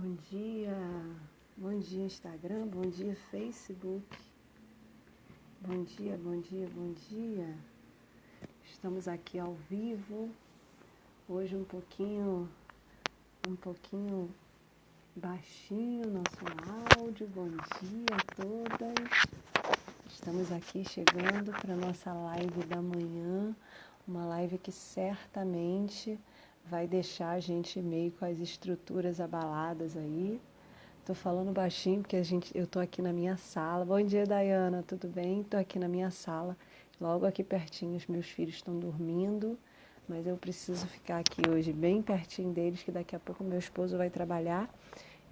Bom dia Instagram, bom dia Facebook, bom dia, bom dia, bom dia. Estamos aqui ao vivo, hoje um pouquinho baixinho nosso áudio, bom dia a todas. Estamos aqui chegando para a nossa live da manhã, uma live que certamente vai deixar a gente meio com as estruturas abaladas aí. Tô falando baixinho porque eu tô aqui na minha sala. Bom dia, Dayana, tudo bem? Tô aqui na minha sala, logo aqui pertinho. Os meus filhos estão dormindo, mas eu preciso ficar aqui hoje bem pertinho deles, que daqui a pouco meu esposo vai trabalhar,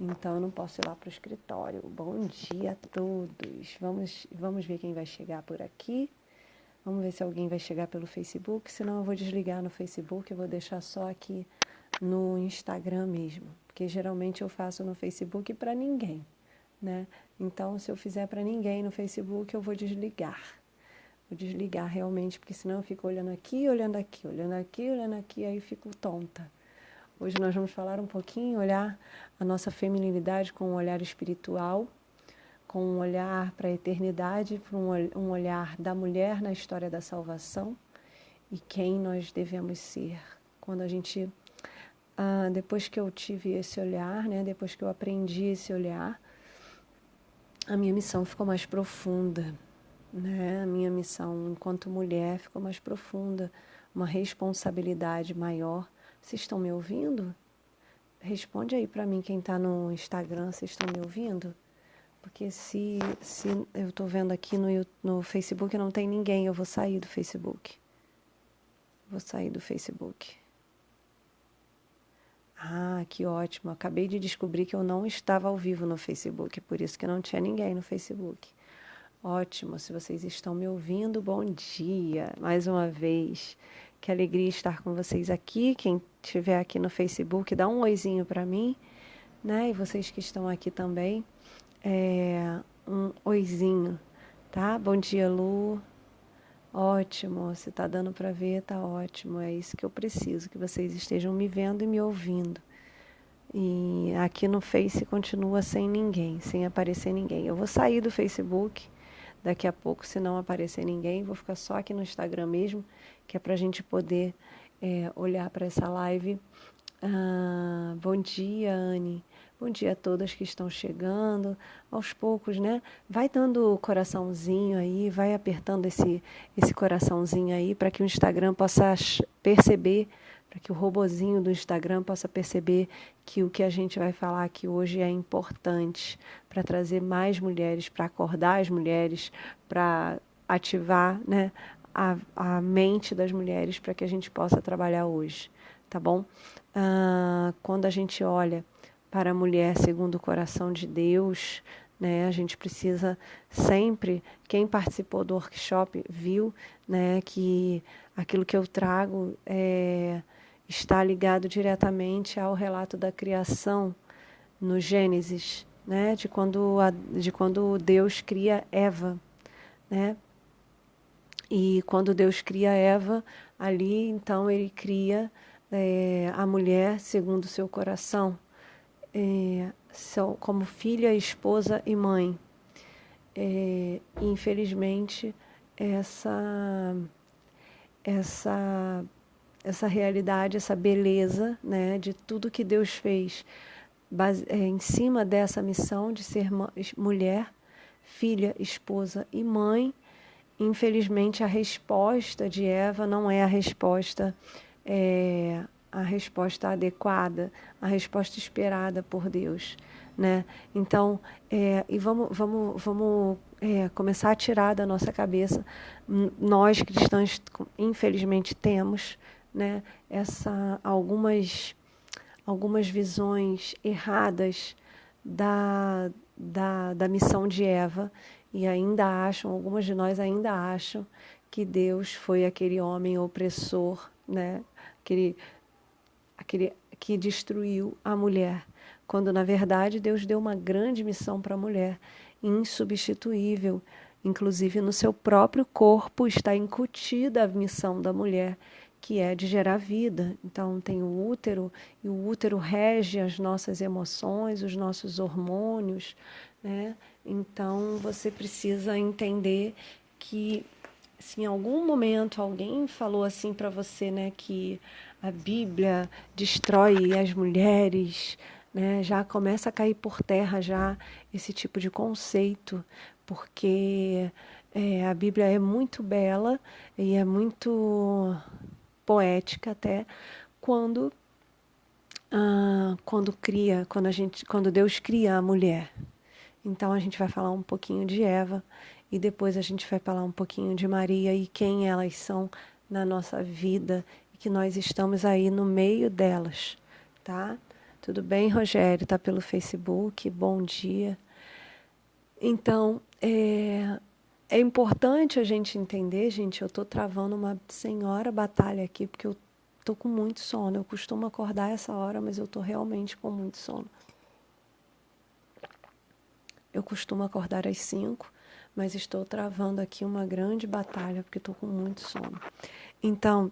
então eu não posso ir lá pro escritório. Bom dia a todos. Vamos ver quem vai chegar por aqui. Vamos ver se alguém vai chegar pelo Facebook, senão eu vou desligar no Facebook, eu vou deixar só aqui no Instagram mesmo, porque geralmente eu faço no Facebook para ninguém, né? Então, se eu fizer para ninguém no Facebook, eu vou desligar. Vou desligar realmente, porque senão eu fico olhando aqui, olhando aqui, olhando aqui, olhando aqui, aí eu fico tonta. Hoje nós vamos falar um pouquinho, olhar a nossa feminilidade com um olhar espiritual, com um olhar para a eternidade, para um olhar da mulher na história da salvação e quem nós devemos ser. Quando a gente, depois que eu tive esse olhar, né, depois que eu aprendi esse olhar, a minha missão ficou mais profunda, né? A minha missão enquanto mulher ficou mais profunda, uma responsabilidade maior. Vocês estão me ouvindo? Responde aí para mim quem está no Instagram, vocês estão me ouvindo? Porque se eu estou vendo aqui no Facebook não tem ninguém, eu vou sair do Facebook. Vou sair do Facebook. Ah, que ótimo. Acabei de descobrir que eu não estava ao vivo no Facebook, por isso que não tinha ninguém no Facebook. Ótimo, se vocês estão me ouvindo, bom dia. Mais uma vez, que alegria estar com vocês aqui. Quem estiver aqui no Facebook, dá um oizinho para mim, né? E vocês que estão aqui também. Um oizinho, tá? Bom dia, Lu. Ótimo, se tá dando para ver, tá ótimo. É isso que eu preciso, que vocês estejam me vendo e me ouvindo. E aqui no Face continua sem ninguém, sem aparecer ninguém. Eu vou sair do Facebook daqui a pouco, se não aparecer ninguém. Vou ficar só aqui no Instagram mesmo, que é para a gente poder olhar para essa live. Bom dia, Anne. Bom dia a todas que estão chegando. Aos poucos, né? Vai dando o coraçãozinho aí, vai apertando esse coraçãozinho aí para que o Instagram possa perceber, para que o robozinho do Instagram possa perceber que o que a gente vai falar aqui hoje é importante para trazer mais mulheres, para acordar as mulheres, para ativar, né, a mente das mulheres para que a gente possa trabalhar hoje, tá bom? Quando a gente olha para a mulher segundo o coração de Deus, né, a gente precisa sempre, quem participou do workshop viu, né, que aquilo que eu trago está ligado diretamente ao relato da criação no Gênesis, né, de quando Deus cria Eva, né? E quando Deus cria Eva, ali então ele cria a mulher segundo o seu coração, como filha, esposa e mãe. Infelizmente, essa realidade, essa beleza, né, de tudo que Deus fez em cima dessa missão de ser mulher, filha, esposa e mãe, infelizmente a resposta de Eva não é a resposta adequada, a resposta esperada por Deus, né? Então, e vamos começar a tirar da nossa cabeça, nós cristãos infelizmente temos, né, algumas visões erradas da missão de Eva, e algumas de nós ainda acham que Deus foi aquele homem opressor, né, aquele que destruiu a mulher, quando na verdade Deus deu uma grande missão para a mulher, insubstituível. Inclusive no seu próprio corpo está incutida a missão da mulher, que é de gerar vida. Então, tem o útero, e o útero rege as nossas emoções, os nossos hormônios, né? Então, você precisa entender que, se em algum momento alguém falou assim para você, né, que a Bíblia destrói as mulheres, né, já começa a cair por terra já esse tipo de conceito, porque a Bíblia é muito bela e é muito poética até quando quando Deus cria a mulher. Então a gente vai falar um pouquinho de Eva e depois a gente vai falar um pouquinho de Maria e quem elas são na nossa vida e que nós estamos aí no meio delas, tá? Tudo bem, Rogério? Tá pelo Facebook? Bom dia. Então, é importante a gente entender, gente, eu estou travando uma senhora batalha aqui, porque eu estou com muito sono. Eu costumo acordar essa hora, mas eu estou realmente com muito sono. Eu costumo acordar às 5, mas estou travando aqui uma grande batalha, porque estou com muito sono. Então,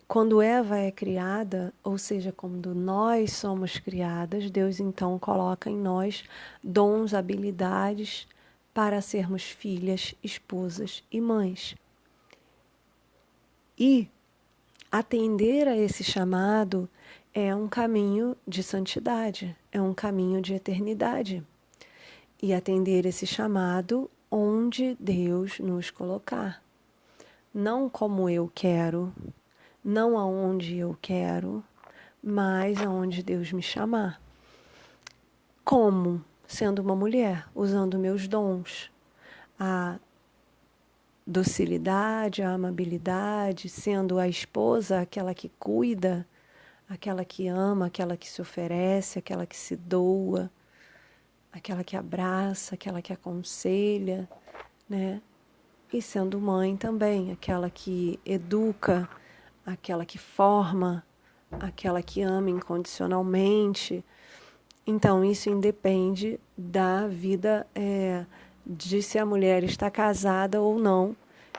quando Eva é criada, ou seja, quando nós somos criadas, Deus então coloca em nós dons, habilidades para sermos filhas, esposas e mães. E atender a esse chamado é um caminho de santidade, é um caminho de eternidade. E atender esse chamado onde Deus nos colocar. Não como eu quero, não aonde eu quero, mas aonde Deus me chamar. Como? Sendo uma mulher, usando meus dons, a docilidade, a amabilidade, sendo a esposa, aquela que cuida, aquela que ama, aquela que se oferece, aquela que se doa, aquela que abraça, aquela que aconselha, né? E sendo mãe também, aquela que educa, aquela que forma, aquela que ama incondicionalmente. Então, isso independe da vida, de se a mulher está casada ou não,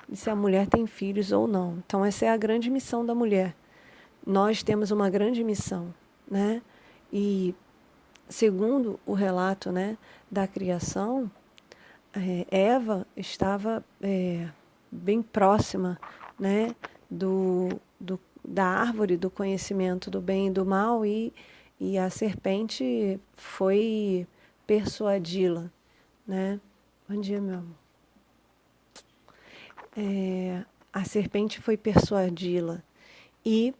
de se a mulher tem filhos ou não. Então, essa é a grande missão da mulher. Nós temos uma grande missão, né? E, segundo o relato, né, da criação, Eva estava bem próxima, né, da árvore do conhecimento do bem e do mal e a serpente foi persuadi-la, né? Bom dia, meu amor. A serpente foi persuadi-la e,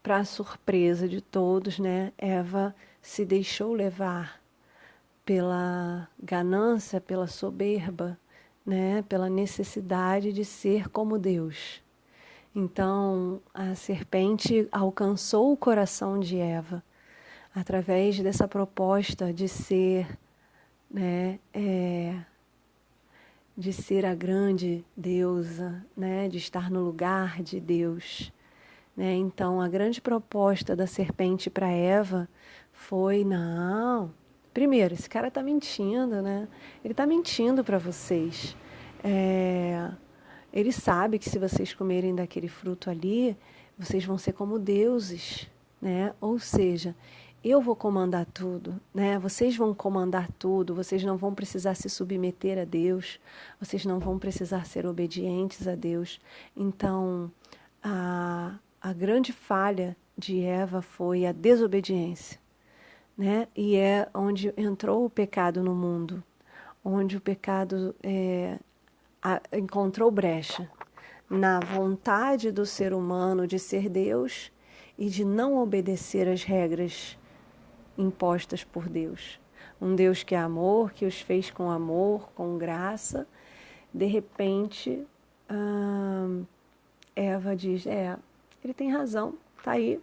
para surpresa de todos, né, Eva se deixou levar pela ganância, pela soberba, né, pela necessidade de ser como Deus. Então, a serpente alcançou o coração de Eva através dessa proposta de ser, né, de ser a grande deusa, né, de estar no lugar de Deus. Né? Então, a grande proposta da serpente para Eva foi, não, primeiro, esse cara está mentindo, né? Ele está mentindo para vocês. Ele sabe que se vocês comerem daquele fruto ali, vocês vão ser como deuses, né? Ou seja, eu vou comandar tudo, né? Vocês vão comandar tudo, vocês não vão precisar se submeter a Deus, vocês não vão precisar ser obedientes a Deus. Então, a grande falha de Eva foi a desobediência, né? E é onde entrou o pecado no mundo, onde o pecado encontrou brecha na vontade do ser humano de ser Deus e de não obedecer às regras impostas por Deus. Um Deus que é amor, que os fez com amor, com graça. De repente, Eva diz, ele tem razão, tá aí.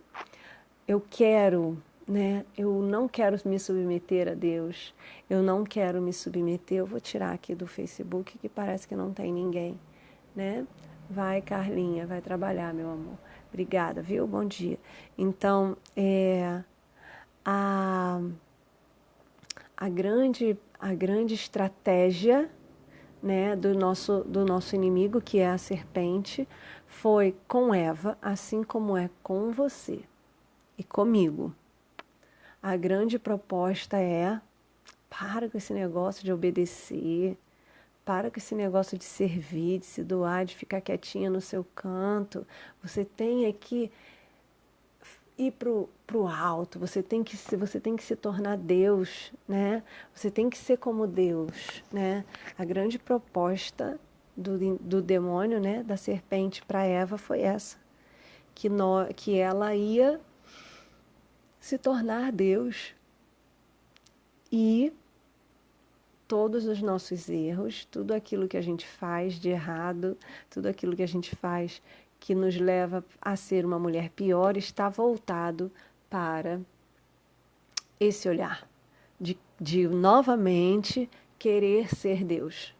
Eu quero, né? Eu não quero me submeter a Deus. Eu não quero me submeter. Eu vou tirar aqui do Facebook que parece que não tem ninguém, né? Vai, Carlinha, vai trabalhar, meu amor. Obrigada, viu? Bom dia. Então, a grande estratégia, né, do nosso inimigo, que é a serpente, foi com Eva, assim como é com você e comigo. A grande proposta é: para com esse negócio de obedecer, para com esse negócio de servir, de se doar, de ficar quietinha no seu canto. Você tem que ir pro alto, você tem que se tornar Deus, né? Você tem que ser como Deus, né? A grande proposta do demônio, né, da serpente para Eva foi essa, que ela ia se tornar Deus e todos os nossos erros, tudo aquilo que a gente faz de errado, tudo aquilo que a gente faz que nos leva a ser uma mulher pior, está voltado para esse olhar de novamente querer ser Deus,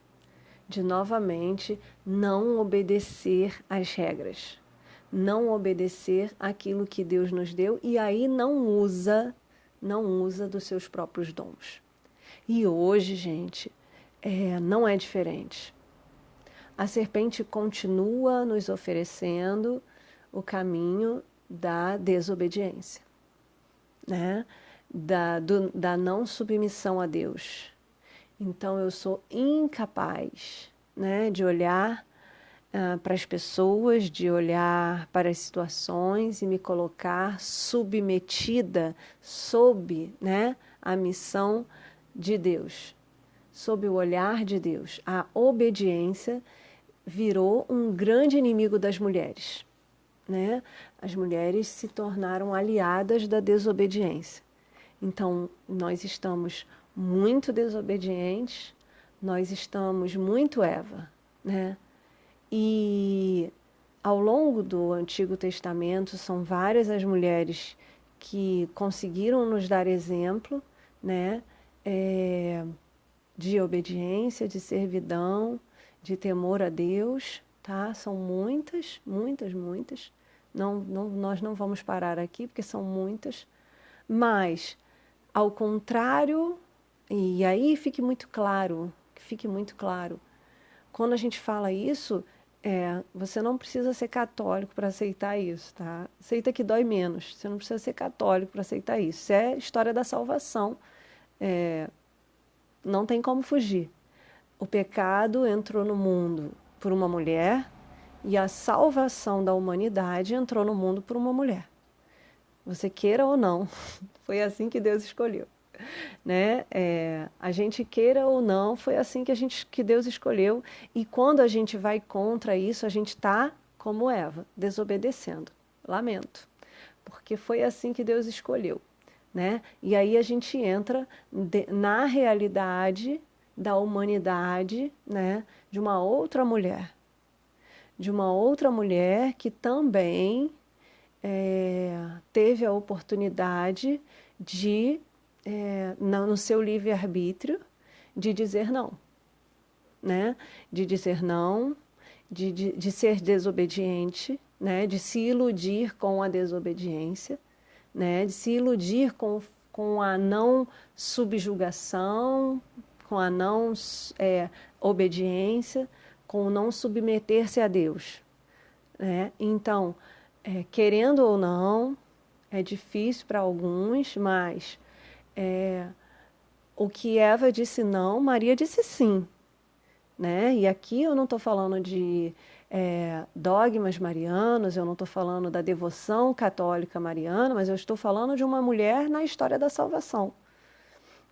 de novamente não obedecer às regras, não obedecer aquilo que Deus nos deu e aí não usa dos seus próprios dons. E hoje, gente, não é diferente. A serpente continua nos oferecendo o caminho da desobediência, né? Da não submissão a Deus. Então, eu sou incapaz, né, de olhar para as pessoas, de olhar para as situações e me colocar submetida sob, né, a missão de Deus, sob o olhar de Deus. A obediência virou um grande inimigo das mulheres, né? As mulheres se tornaram aliadas da desobediência. Então, nós estamos muito desobedientes, nós estamos muito Eva, né? E ao longo do Antigo Testamento, são várias as mulheres que conseguiram nos dar exemplo, né? De obediência, de servidão, de temor a Deus, tá? São muitas, muitas, muitas. Nós não vamos parar aqui, porque são muitas. Mas, ao contrário, e aí fique muito claro, quando a gente fala isso, você não precisa ser católico para aceitar isso, tá? Aceita que dói menos. Você não precisa ser católico para aceitar isso. Isso é história da salvação. Não tem como fugir. O pecado entrou no mundo por uma mulher e a salvação da humanidade entrou no mundo por uma mulher. Você queira ou não, foi assim que Deus escolheu, né? A gente queira ou não, foi assim que Deus escolheu. E quando a gente vai contra isso, a gente está como Eva, desobedecendo. Lamento, porque foi assim que Deus escolheu, né? E aí a gente entra na realidade da humanidade, né? De uma outra mulher que também teve a oportunidade de, no seu livre-arbítrio, de dizer não, né? De dizer não, de ser desobediente, né? De se iludir com a desobediência, né? De se iludir com a não subjugação, com a não obediência, com o não submeter-se a Deus, né? Então, querendo ou não, é difícil para alguns, mas o que Eva disse não, Maria disse sim, né? E aqui eu não estou falando de dogmas marianos, eu não estou falando da devoção católica mariana, mas eu estou falando de uma mulher na história da salvação.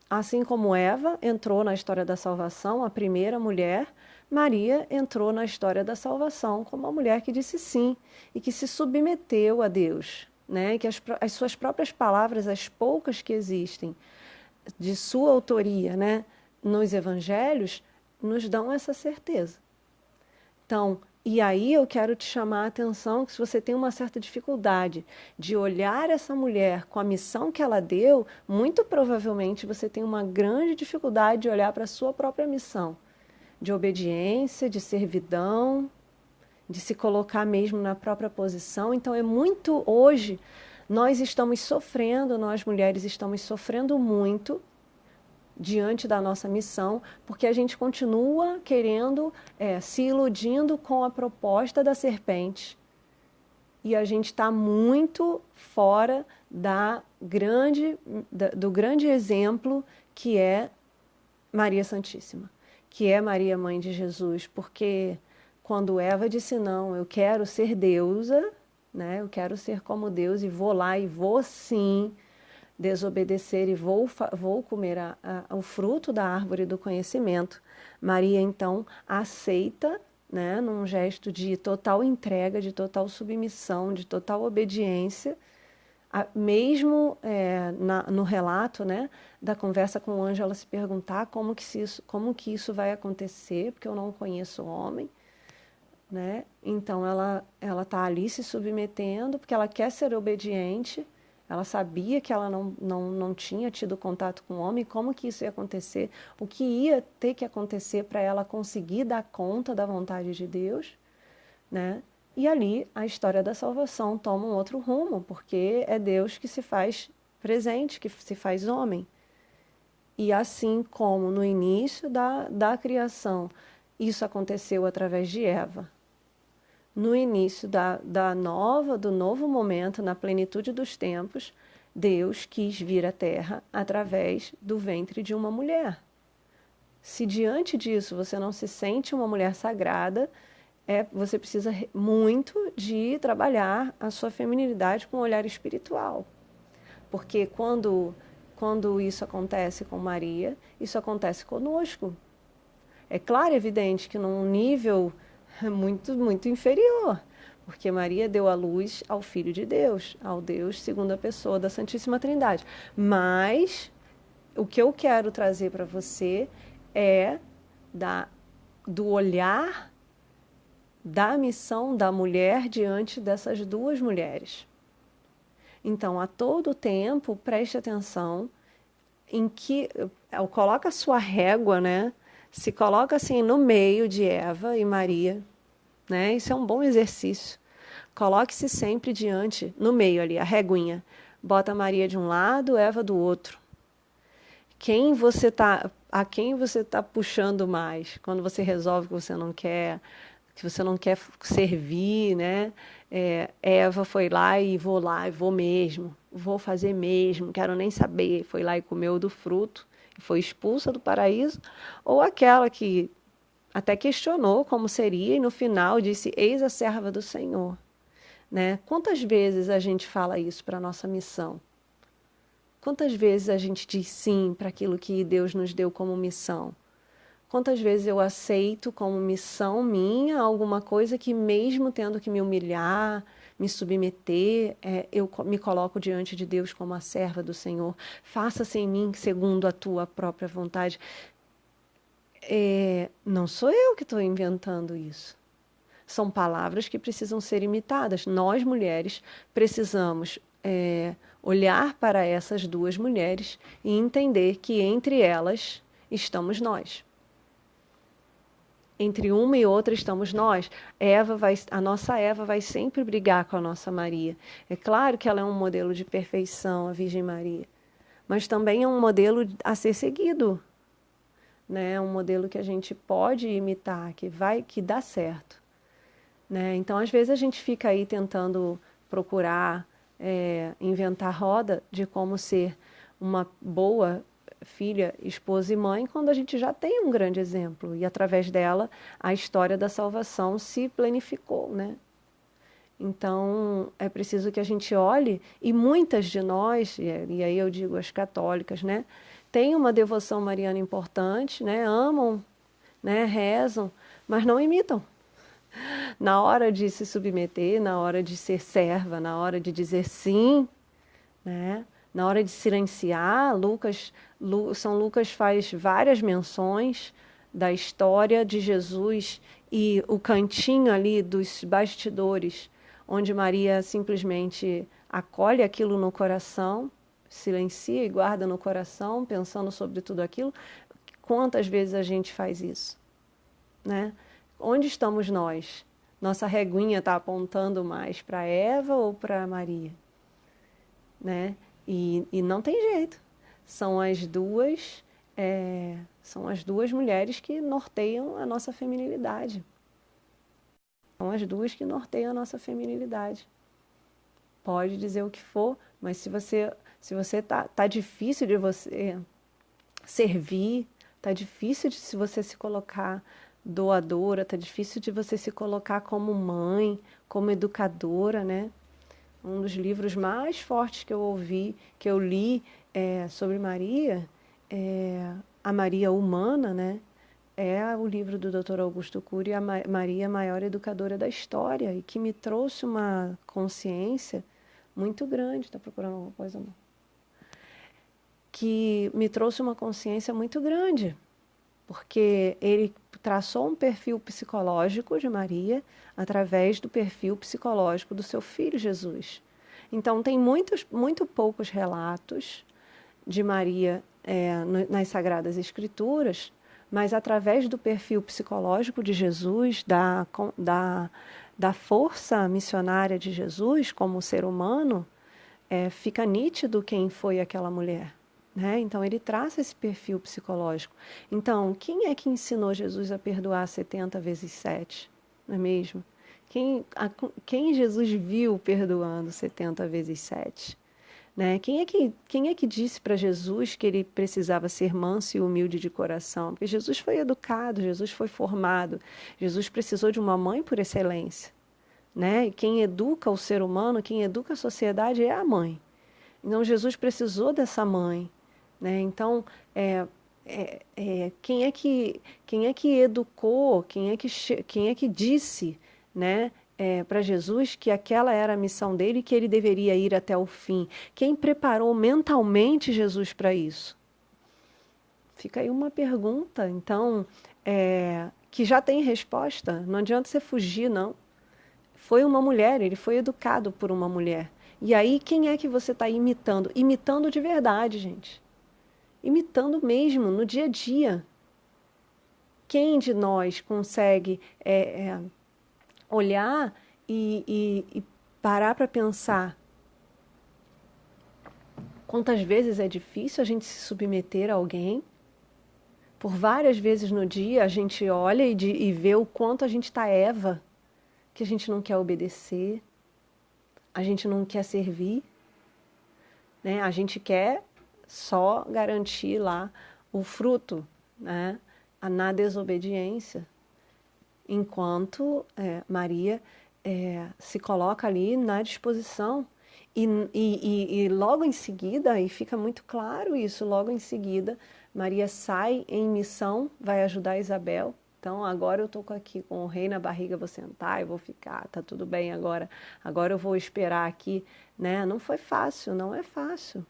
Assim como Eva entrou na história da salvação, a primeira mulher, Maria entrou na história da salvação como uma mulher que disse sim e que se submeteu a Deus, né? E que as suas próprias palavras, as poucas que existem de sua autoria, né, nos evangelhos, nos dão essa certeza. Então, e aí eu quero te chamar a atenção que se você tem uma certa dificuldade de olhar essa mulher com a missão que ela deu, muito provavelmente você tem uma grande dificuldade de olhar para a sua própria missão, de obediência, de servidão, de se colocar mesmo na própria posição. Então hoje, nós mulheres estamos sofrendo muito diante da nossa missão, porque a gente continua querendo, se iludindo com a proposta da serpente. E a gente está muito fora do grande exemplo que é Maria Santíssima, que é Maria, mãe de Jesus, porque quando Eva disse não, eu quero ser deusa, né? Eu quero ser como Deus e vou lá e vou sim desobedecer e vou comer o fruto da árvore do conhecimento. Maria então aceita, né, num gesto de total entrega, de total submissão, de total obediência, mesmo no relato, né, da conversa com o anjo, ela se perguntar como que isso vai acontecer, porque eu não conheço o homem, né? Então ela está ali se submetendo porque ela quer ser obediente. Ela sabia que ela não tinha tido contato com o homem, como que isso ia acontecer, o que ia ter que acontecer para ela conseguir dar conta da vontade de Deus, né? E ali a história da salvação toma um outro rumo, porque é Deus que se faz presente, que se faz homem. E assim como no início da criação, isso aconteceu através de Eva. No início do novo momento, na plenitude dos tempos, Deus quis vir à Terra através do ventre de uma mulher. Se diante disso você não se sente uma mulher sagrada, você precisa muito de trabalhar a sua feminilidade com um olhar espiritual. Porque quando isso acontece com Maria, isso acontece conosco. É claro e evidente que num nível muito, muito inferior, porque Maria deu à luz ao Filho de Deus, ao Deus segunda pessoa da Santíssima Trindade. Mas o que eu quero trazer para você é do olhar da missão da mulher diante dessas duas mulheres. Então, a todo tempo, preste atenção em que coloca a sua régua, né? Se coloca assim no meio de Eva e Maria, né? Isso é um bom exercício. Coloque-se sempre no meio ali, a réguinha. Bota Maria de um lado, Eva do outro. A quem você tá puxando mais? Quando você resolve que você não quer servir, né? Eva foi lá e vou mesmo, vou fazer mesmo, quero nem saber, foi lá e comeu do fruto, foi expulsa do paraíso, ou aquela que até questionou como seria e no final disse, eis a serva do Senhor, né? Quantas vezes a gente fala isso para a nossa missão? Quantas vezes a gente diz sim para aquilo que Deus nos deu como missão? Quantas vezes eu aceito como missão minha alguma coisa que mesmo tendo que me humilhar, me submeter, eu me coloco diante de Deus como a serva do Senhor. Faça-se em mim segundo a tua própria vontade. Não sou eu que estou inventando isso. São palavras que precisam ser imitadas. Nós, mulheres, precisamos olhar para essas duas mulheres e entender que entre elas estamos nós. Entre uma e outra estamos nós. A nossa Eva vai sempre brigar com a nossa Maria. É claro que ela é um modelo de perfeição, a Virgem Maria, mas também é um modelo a ser seguido, né? Um modelo que a gente pode imitar, que dá certo, né? Então, às vezes a gente fica aí tentando procurar inventar roda de como ser uma boa filha, esposa e mãe, quando a gente já tem um grande exemplo e através dela a história da salvação se planificou, né? Então é preciso que a gente olhe e muitas de nós, e aí eu digo as católicas, né, têm uma devoção mariana importante, né, amam, né, rezam, mas não imitam. Na hora de se submeter, na hora de ser serva, na hora de dizer sim, né? Na hora de silenciar, São Lucas faz várias menções da história de Jesus e o cantinho ali dos bastidores, onde Maria simplesmente acolhe aquilo no coração, silencia e guarda no coração, pensando sobre tudo aquilo. Quantas vezes a gente faz isso, né? Onde estamos nós? Nossa reguinha está apontando mais para Eva ou para Maria, né? E não tem jeito. São as duas são as duas mulheres que norteiam a nossa feminilidade. São as duas que norteiam a nossa feminilidade. Pode dizer o que for, mas se você tá difícil de você servir, tá difícil de se você se colocar doadora, tá difícil de você se colocar como mãe, como educadora, né? Um dos livros mais fortes que eu li sobre Maria, a Maria Humana, né? É o livro do Dr. Augusto Cury, a Maria, a maior educadora da história, e que me trouxe uma consciência muito grande. Está procurando alguma coisa, amor? Que me trouxe uma consciência muito grande, porque ele traçou um perfil psicológico de Maria através do perfil psicológico do seu filho Jesus. Então, tem muito poucos relatos de Maria nas Sagradas Escrituras, mas através do perfil psicológico de Jesus, da força missionária de Jesus como ser humano, fica nítido quem foi aquela mulher. Né? Então, ele traça esse perfil psicológico. Então, quem é que ensinou Jesus a perdoar 70 vezes 7? Não é mesmo? Quem Jesus viu perdoando 70 vezes 7? Né? Quem é que disse para Jesus que ele precisava ser manso e humilde de coração? Porque Jesus foi educado, Jesus foi formado, Jesus precisou de uma mãe por excelência. Né? E quem educa o ser humano, quem educa a sociedade é a mãe. Então, Jesus precisou dessa mãe. Né? Então, quem é que educou, quem é que disse, né, para Jesus que aquela era a missão dele e que ele deveria ir até o fim? Quem preparou mentalmente Jesus para isso? Fica aí uma pergunta, então, que já tem resposta. Não adianta você fugir, não. Foi uma mulher, ele foi educado por uma mulher. E aí, quem é que você está imitando? Imitando de verdade, gente. Imitando mesmo, no dia a dia. Quem de nós consegue olhar e parar para pensar quantas vezes é difícil a gente se submeter a alguém? Por várias vezes no dia a gente olha e vê o quanto a gente está Eva, que a gente não quer obedecer, a gente não quer servir, né? A gente quer só garantir lá o fruto, né? Na desobediência, enquanto Maria se coloca ali na disposição e logo em seguida, e fica muito claro isso, logo em seguida Maria sai em missão, vai ajudar Isabel. Então agora eu estou aqui com o rei na barriga, vou sentar e vou ficar, tá tudo bem agora eu vou esperar aqui, né? Não foi fácil, não é fácil,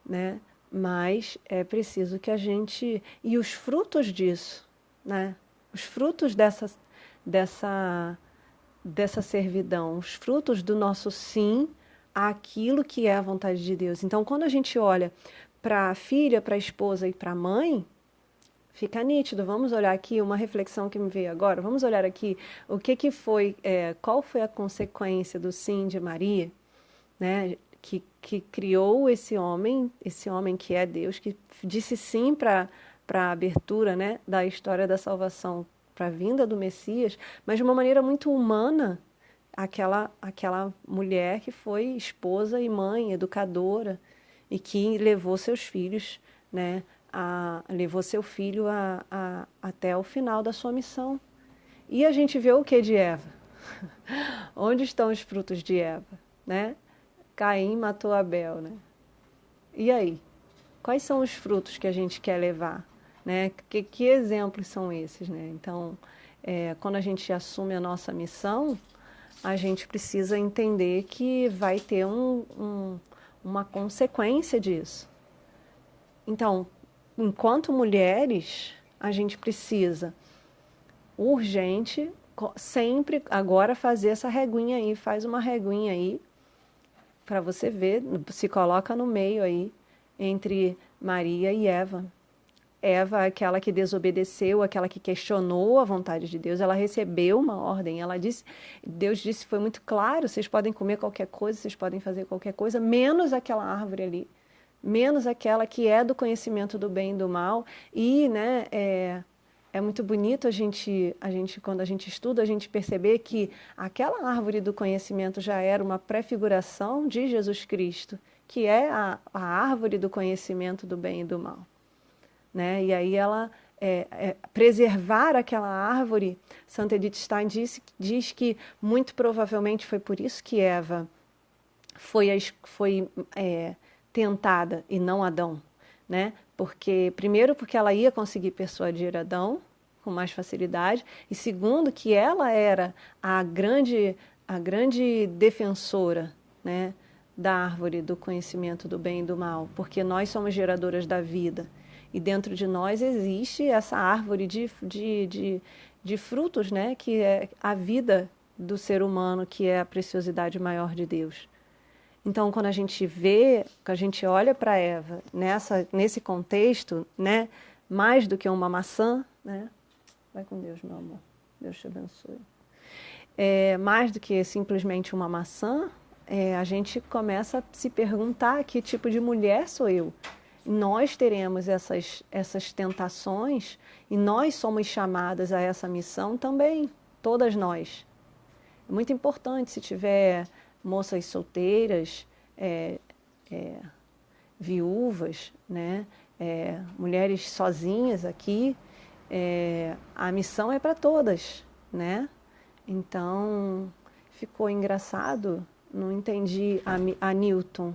né? Mas é preciso que a gente... E os frutos disso, né? Os frutos dessa servidão, os frutos do nosso sim àquilo que é a vontade de Deus. Então, quando a gente olha para a filha, para a esposa e para a mãe, fica nítido. Vamos olhar aqui uma reflexão que me veio agora. Vamos olhar aqui o que foi, qual foi a consequência do sim de Maria, né? Que criou esse homem que é Deus, que disse sim para a abertura, né, da história da salvação, para a vinda do Messias, mas de uma maneira muito humana, aquela mulher que foi esposa e mãe, educadora, e que levou seus filhos, né, levou seu filho até o final da sua missão. E a gente vê o que de Eva? Onde estão os frutos de Eva, né? Caim matou Abel, né? E aí? Quais são os frutos que a gente quer levar? Né? Que exemplos são esses? Né? Então, quando a gente assume a nossa missão, a gente precisa entender que vai ter uma consequência disso. Então, enquanto mulheres, a gente precisa, urgente, sempre agora fazer essa reguinha aí, faz uma reguinha aí, para você ver, se coloca no meio aí, entre Maria e Eva. Eva, aquela que desobedeceu, aquela que questionou a vontade de Deus, ela recebeu uma ordem, Deus disse, foi muito claro, vocês podem comer qualquer coisa, vocês podem fazer qualquer coisa, menos aquela árvore ali, menos aquela que é do conhecimento do bem e do mal. E, né, é muito bonito quando a gente estuda, a gente perceber que aquela árvore do conhecimento já era uma prefiguração de Jesus Cristo, que é a árvore do conhecimento do bem e do mal. Né? E aí preservar aquela árvore, Santa Edith Stein diz que muito provavelmente foi por isso que Eva foi tentada e não Adão, né? Primeiro porque ela ia conseguir persuadir Adão com mais facilidade, e segundo que ela era a grande defensora, né, da árvore do conhecimento do bem e do mal, porque nós somos geradoras da vida, e dentro de nós existe essa árvore de frutos, né, que é a vida do ser humano, que é a preciosidade maior de Deus. Então, quando a gente olha para Eva nesse contexto, né, mais do que uma maçã, né, vai com Deus, meu amor, Deus te abençoe. Mais do que simplesmente uma maçã, a gente começa a se perguntar que tipo de mulher sou eu. Nós teremos essas tentações e nós somos chamadas a essa missão também, todas nós. É muito importante, se tiver moças solteiras, viúvas, né, mulheres sozinhas aqui, a missão é para todas, né? Então, ficou engraçado, não entendi a Newton.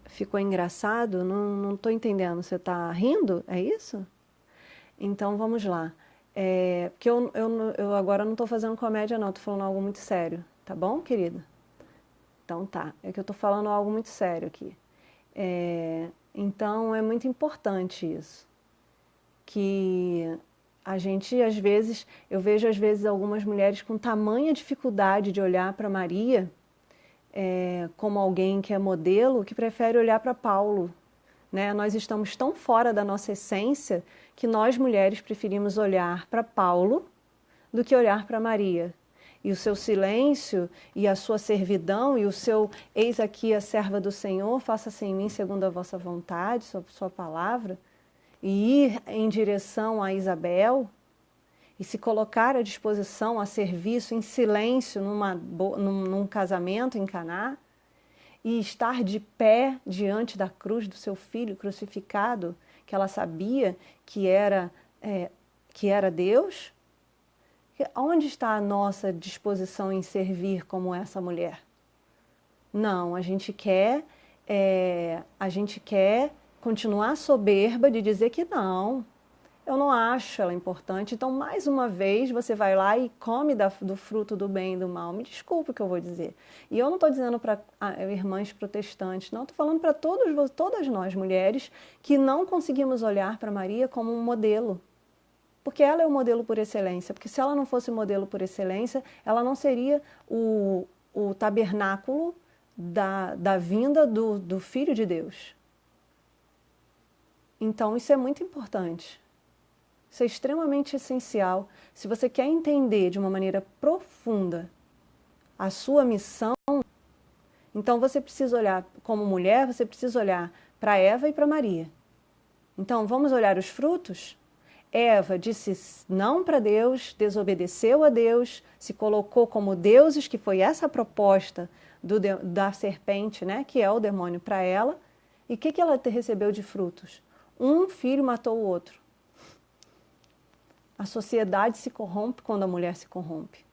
Ficou engraçado? Não estou entendendo. Você está rindo? É isso? Então, vamos lá. Porque eu agora não estou fazendo comédia, não. Estou falando algo muito sério. Tá bom, querida? Então, tá. É que eu estou falando algo muito sério aqui. Então, é muito importante isso. Que a gente, às vezes, eu vejo às vezes algumas mulheres com tamanha dificuldade de olhar para Maria como alguém que é modelo, que prefere olhar para Paulo. Né? Nós estamos tão fora da nossa essência que nós mulheres preferimos olhar para Paulo do que olhar para Maria. E o seu silêncio e a sua servidão e o seu eis aqui a serva do Senhor, faça-se em mim segundo a vossa vontade, sua palavra, e ir em direção a Isabel e se colocar à disposição, a serviço, em silêncio, num casamento em Caná, e estar de pé diante da cruz do seu filho crucificado, que ela sabia que era Deus. Onde está a nossa disposição em servir como essa mulher? Não, a gente quer continuar soberba de dizer que não, eu não acho ela importante. Então, mais uma vez, você vai lá e come do fruto do bem e do mal. Me desculpe o que eu vou dizer. E eu não estou dizendo para irmãs protestantes, não, estou falando para todas nós, mulheres, que não conseguimos olhar para Maria como um modelo. Porque ela é o modelo por excelência. Porque se ela não fosse o modelo por excelência, ela não seria o tabernáculo da vinda do Filho de Deus. Então, isso é muito importante. Isso é extremamente essencial. Se você quer entender de uma maneira profunda a sua missão, então você precisa olhar, como mulher, você precisa olhar para Eva e para Maria. Então, vamos olhar os frutos? Eva disse não para Deus, desobedeceu a Deus, se colocou como deuses, que foi essa a proposta da serpente, né, que é o demônio para ela. E o que ela recebeu de frutos? Um filho matou o outro. A sociedade se corrompe quando a mulher se corrompe.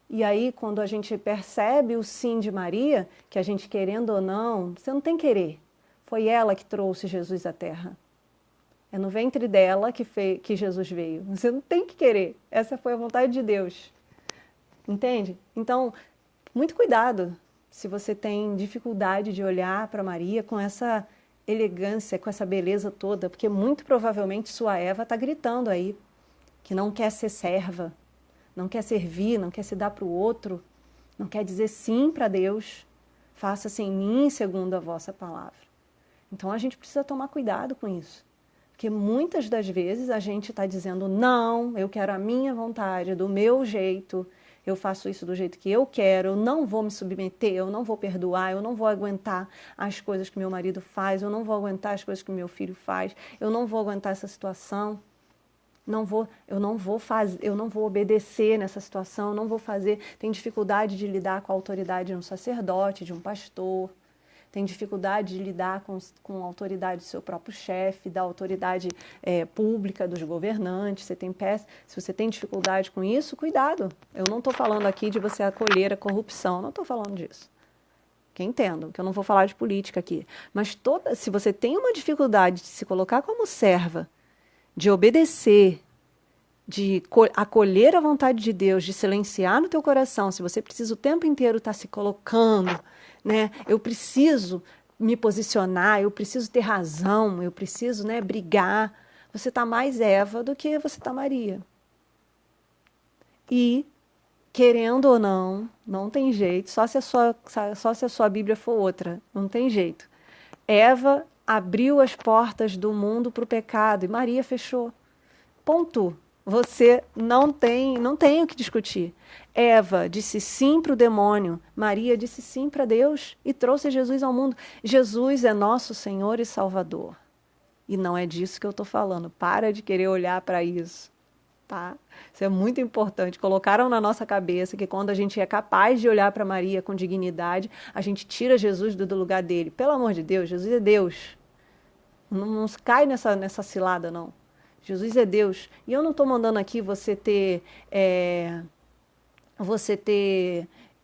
E aí, quando a gente percebe o sim de Maria, que a gente querendo ou não, você não tem querer. Foi ela que trouxe Jesus à Terra. É no ventre dela que Jesus veio. Você não tem que querer. Essa foi a vontade de Deus. Entende? Então, muito cuidado se você tem dificuldade de olhar para Maria com essa elegância, com essa beleza toda, porque muito provavelmente sua Eva está gritando aí, que não quer ser serva, não quer servir, não quer se dar para o outro, não quer dizer sim para Deus, faça-se em mim segundo a vossa palavra. Então a gente precisa tomar cuidado com isso, porque muitas das vezes a gente está dizendo não, eu quero a minha vontade, do meu jeito, eu faço isso do jeito que eu quero, eu não vou me submeter, eu não vou perdoar, eu não vou aguentar as coisas que meu marido faz, eu não vou aguentar as coisas que meu filho faz, eu não vou aguentar essa situação. Eu não vou obedecer nessa situação, eu não vou fazer. Tem dificuldade de lidar com a autoridade de um sacerdote, de um pastor. Tem dificuldade de lidar com a autoridade do seu próprio chefe, da autoridade pública, dos governantes. Se você tem dificuldade com isso, cuidado. Eu não estou falando aqui de você acolher a corrupção, não estou falando disso. Que entendam, que eu não vou falar de política aqui. Mas se você tem uma dificuldade de se colocar como serva, de obedecer, de acolher a vontade de Deus, de silenciar no teu coração, se você precisa o tempo inteiro estar se colocando, né? Eu preciso me posicionar, eu preciso ter razão, eu preciso, né, brigar. Você está mais Eva do que você está Maria. E, querendo ou não, não tem jeito, só se a sua Bíblia for outra, não tem jeito. Eva abriu as portas do mundo para o pecado e Maria fechou. Ponto. Você não tem o que discutir. Eva disse sim para o demônio, Maria disse sim para Deus e trouxe Jesus ao mundo. Jesus é nosso Senhor e Salvador. E não é disso que eu estou falando. Para de querer olhar para isso. Tá? Isso é muito importante. Colocaram na nossa cabeça que quando a gente é capaz de olhar para Maria com dignidade, a gente tira Jesus do lugar dele. Pelo amor de Deus, Jesus é Deus. Não cai nessa cilada, não. Jesus é Deus. E eu não estou mandando aqui você ter,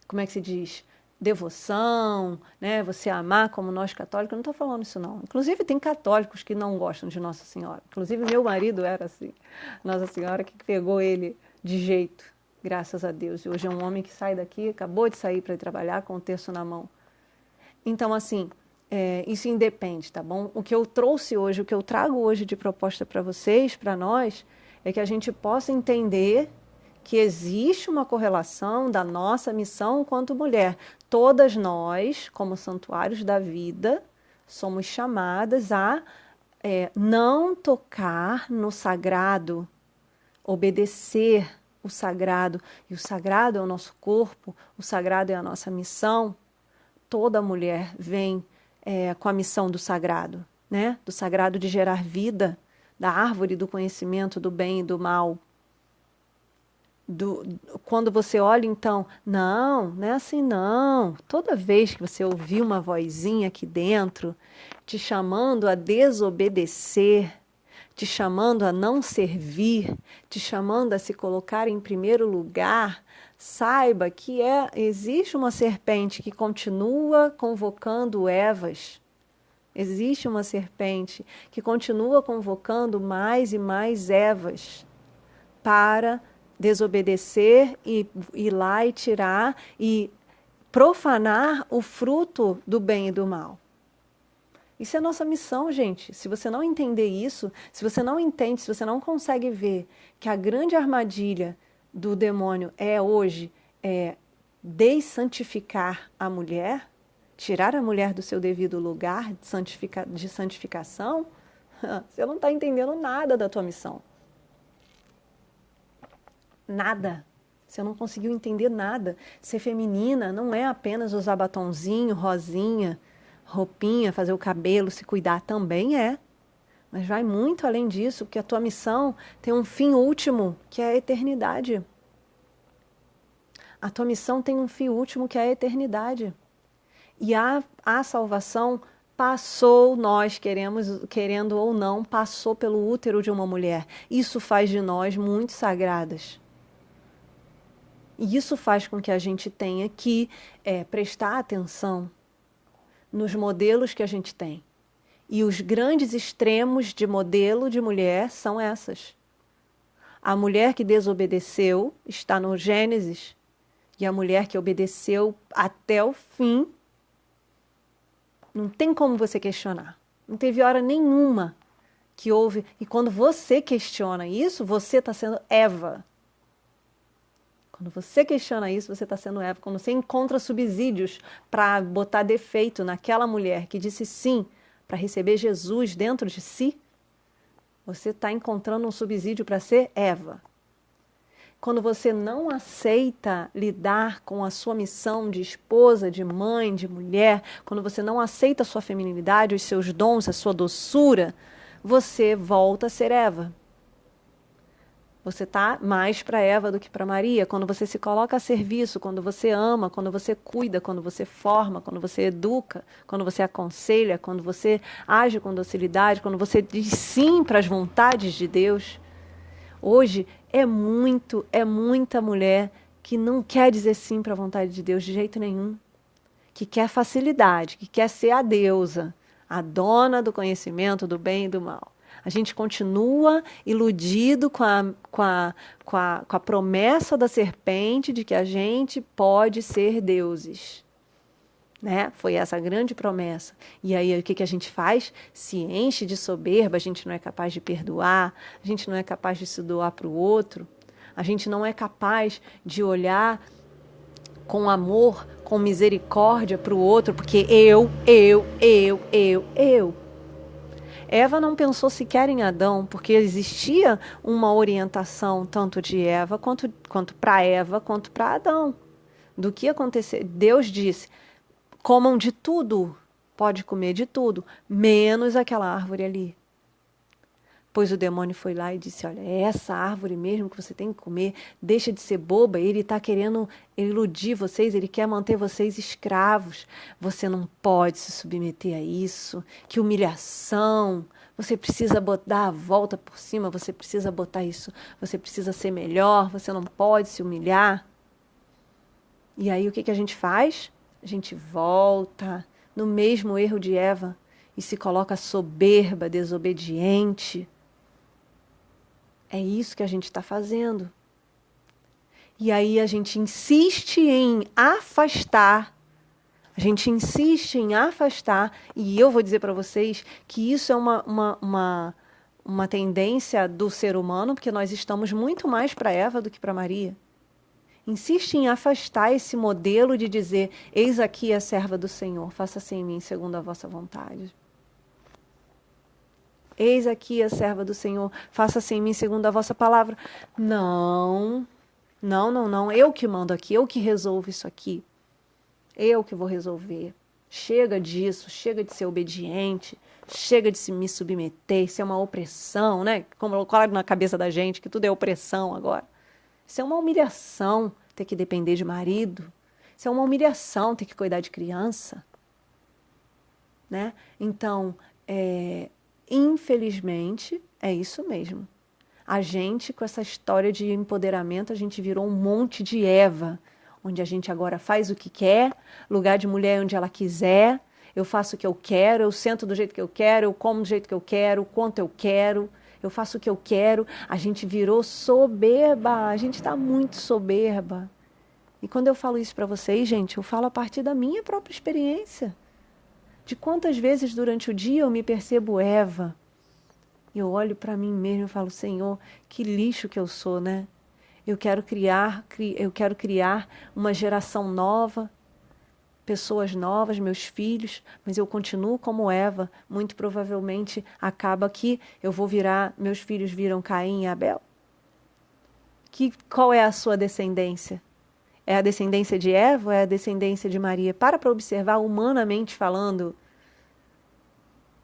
como é que se diz? Devoção, né? Você amar como nós católicos. Eu não estou falando isso, não. Inclusive, tem católicos que não gostam de Nossa Senhora. Inclusive, meu marido era assim. Nossa Senhora que pegou ele de jeito, graças a Deus. E hoje é um homem que sai daqui, acabou de sair para ir trabalhar com o terço na mão. Então, assim, isso independe, tá bom? O que eu trouxe hoje, o que eu trago hoje de proposta para vocês, para nós, é que a gente possa entender que existe uma correlação da nossa missão enquanto mulher. Todas nós, como santuários da vida, somos chamadas a não tocar no sagrado, obedecer o sagrado. E o sagrado é o nosso corpo, o sagrado é a nossa missão. Toda mulher vem com a missão do sagrado, né? Do sagrado de gerar vida, da árvore do conhecimento do bem e do mal. Quando você olha, então, não é assim não. Toda vez que você ouvir uma vozinha aqui dentro, te chamando a desobedecer, te chamando a não servir, te chamando a se colocar em primeiro lugar, saiba que existe uma serpente que continua convocando Evas. Existe uma serpente que continua convocando mais e mais Evas para desobedecer e ir lá e tirar e profanar o fruto do bem e do mal. Isso é nossa missão, gente. Se você não entender isso, se você não entende, se você não consegue ver que a grande armadilha do demônio hoje dessantificar a mulher, tirar a mulher do seu devido lugar de santificação, você não está entendendo nada da tua missão. Nada. Você não conseguiu entender nada. Ser feminina não é apenas usar batonzinho, rosinha, roupinha, fazer o cabelo, se cuidar, também é. Mas vai muito além disso, porque a tua missão tem um fim último, que é a eternidade. A tua missão tem um fim último, que é a eternidade. E a salvação passou, nós querendo ou não, passou pelo útero de uma mulher. Isso faz de nós muito sagradas. E isso faz com que a gente tenha que prestar atenção nos modelos que a gente tem. E os grandes extremos de modelo de mulher são essas. A mulher que desobedeceu está no Gênesis, e a mulher que obedeceu até o fim, não tem como você questionar. Não teve hora nenhuma que houve. E quando você questiona isso, você está sendo Eva. Quando você questiona isso, você está sendo Eva. Quando você encontra subsídios para botar defeito naquela mulher que disse sim para receber Jesus dentro de si, você está encontrando um subsídio para ser Eva. quando você não aceita lidar com a sua missão de esposa, de mãe, de mulher, quando você não aceita a sua feminilidade, os seus dons, a sua doçura, você volta a ser Eva. Você está mais para Eva do que para Maria. Quando você se coloca a serviço, quando você ama, quando você cuida, quando você forma, quando você educa, quando você aconselha, quando você age com docilidade, quando você diz sim para as vontades de Deus. Hoje é muita mulher que não quer dizer sim para a vontade de Deus de jeito nenhum. Que quer facilidade, que quer ser a deusa, a dona do conhecimento do bem e do mal. A gente continua iludido com a promessa da serpente de que a gente pode ser deuses. Né? Foi essa a grande promessa. E aí o que a gente faz? Se enche de soberba, a gente não é capaz de perdoar, a gente não é capaz de se doar para o outro, a gente não é capaz de olhar com amor, com misericórdia para o outro, porque eu. Eva não pensou sequer em Adão, porque existia uma orientação tanto de Eva quanto para Eva, quanto para Adão. Do que acontecer. Deus disse, comam de tudo, pode comer de tudo, menos aquela árvore ali. Pois o demônio foi lá e disse, olha, é essa árvore mesmo que você tem que comer, deixa de ser boba, ele está querendo iludir vocês, ele quer manter vocês escravos, você não pode se submeter a isso, que humilhação, você precisa dar a volta por cima, você precisa botar isso, você precisa ser melhor, você não pode se humilhar. E aí o que a gente faz? A gente volta no mesmo erro de Eva e se coloca soberba, desobediente. É isso que a gente está fazendo. E aí a gente insiste em afastar, e eu vou dizer para vocês que isso é uma tendência do ser humano, porque nós estamos muito mais para Eva do que para Maria. Insiste em afastar esse modelo de dizer, eis aqui a serva do Senhor, faça-se em mim segundo a vossa vontade. Eis aqui a serva do Senhor, faça-se em mim segundo a vossa palavra. Não, eu que mando aqui, eu que resolvo isso aqui. Eu que vou resolver. Chega disso, chega de ser obediente, chega de se me submeter, isso é uma opressão, né? Como coloca na cabeça da gente que tudo é opressão agora. Isso é uma humilhação, ter que depender de marido. Isso é uma humilhação, ter que cuidar de criança. Né? Então, infelizmente, é isso mesmo. A gente, com essa história de empoderamento, a gente virou um monte de Eva, onde a gente agora faz o que quer, lugar de mulher onde ela quiser, eu faço o que eu quero, eu sento do jeito que eu quero, eu como do jeito que eu quero, o quanto eu quero, eu faço o que eu quero. A gente virou soberba, a gente está muito soberba. E quando eu falo isso para vocês, gente, eu falo a partir da minha própria experiência. De quantas vezes durante o dia eu me percebo Eva. E eu olho para mim mesmo e falo, Senhor, que lixo que eu sou, né? Eu quero criar uma geração nova, pessoas novas, meus filhos, mas eu continuo como Eva. Muito provavelmente acaba que meus filhos viram Caim e Abel. Qual é a sua descendência? É a descendência de Eva ou é a descendência de Maria? Para observar humanamente falando.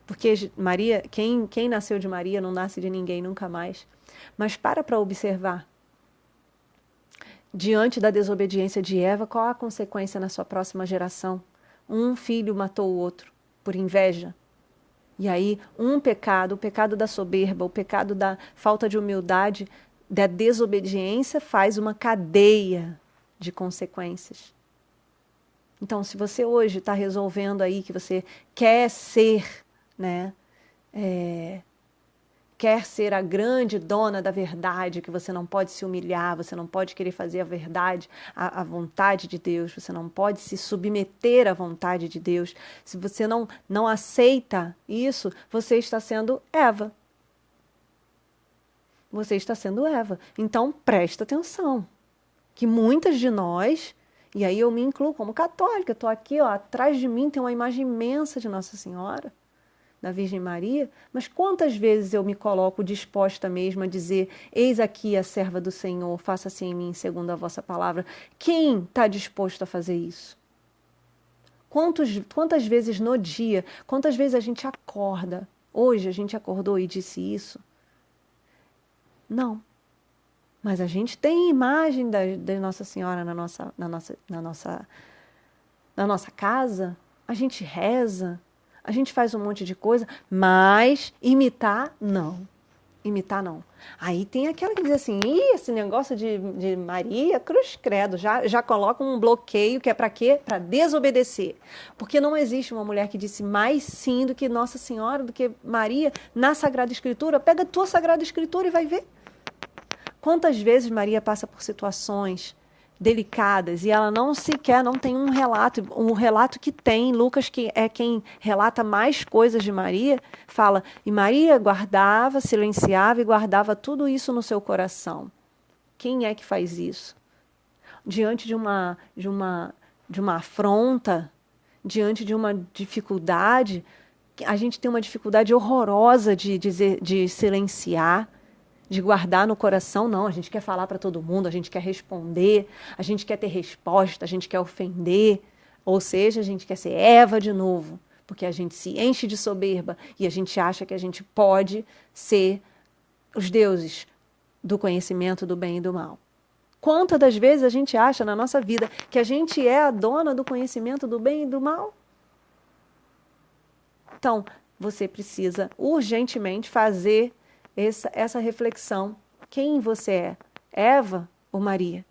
Porque Maria, quem nasceu de Maria não nasce de ninguém nunca mais. Mas para observar. Diante da desobediência de Eva, qual a consequência na sua próxima geração? Um filho matou o outro por inveja. E aí, o pecado da soberba, o pecado da falta de humildade, da desobediência, faz uma cadeia de consequências. Então, se você hoje está resolvendo aí que você quer ser, né, quer ser a grande dona da verdade, que você não pode se humilhar, você não pode querer fazer a verdade, a vontade de Deus, você não pode se submeter à vontade de Deus. Se você não aceita isso, você está sendo Eva. Você está sendo Eva. Então, presta atenção. Que muitas de nós, e aí eu me incluo como católica, estou aqui, ó, atrás de mim tem uma imagem imensa de Nossa Senhora. da Virgem Maria, mas quantas vezes eu me coloco disposta mesmo a dizer, eis aqui a serva do Senhor, faça-se em mim segundo a vossa palavra. Quem está disposto a fazer isso? Quantas vezes no dia, quantas vezes a gente acorda? Hoje a gente acordou e disse isso? Não. Mas a gente tem imagem da Nossa Senhora na nossa casa, a gente reza, a gente faz um monte de coisa, mas imitar, não. Imitar, não. Aí tem aquela que diz assim, esse negócio de Maria, cruz credo, já coloca um bloqueio que é para quê? Para desobedecer. Porque não existe uma mulher que disse mais sim do que Nossa Senhora, do que Maria, na Sagrada Escritura. Pega a tua Sagrada Escritura e vai ver. Quantas vezes Maria passa por situações delicadas e ela não tem um relato que tem, Lucas, que é quem relata mais coisas de Maria, fala, e Maria guardava, silenciava e guardava tudo isso no seu coração. Quem é que faz isso? Diante de uma afronta, diante de uma dificuldade, a gente tem uma dificuldade horrorosa de silenciar, de guardar no coração, não, a gente quer falar para todo mundo, a gente quer responder, a gente quer ter resposta, a gente quer ofender, ou seja, a gente quer ser Eva de novo, porque a gente se enche de soberba e a gente acha que a gente pode ser os deuses do conhecimento do bem e do mal. Quantas das vezes a gente acha na nossa vida que a gente é a dona do conhecimento do bem e do mal? Então, você precisa urgentemente fazer essa reflexão. Quem você é? Eva ou Maria?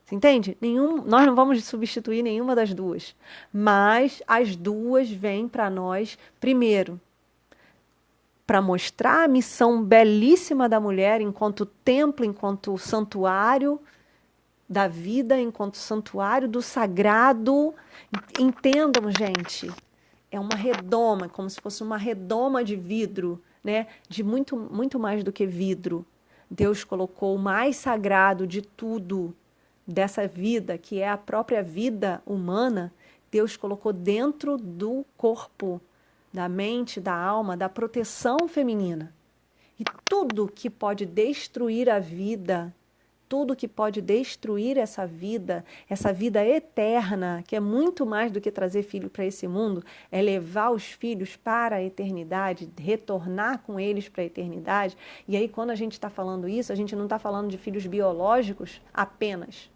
Você entende? Nós não vamos substituir nenhuma das duas. Mas as duas vêm para nós, primeiro, para mostrar a missão belíssima da mulher enquanto templo, enquanto santuário da vida, enquanto santuário do sagrado. Entendam, gente, é uma redoma, como se fosse uma redoma de vidro, né? De muito, muito mais do que vidro. Deus colocou o mais sagrado de tudo dessa vida, que é a própria vida humana, Deus colocou dentro do corpo, da mente, da alma, da proteção feminina. E tudo que pode destruir a vida, tudo que pode destruir essa vida eterna, que é muito mais do que trazer filho para esse mundo, é levar os filhos para a eternidade, retornar com eles para a eternidade. E aí, quando a gente está falando isso, a gente não está falando de filhos biológicos apenas.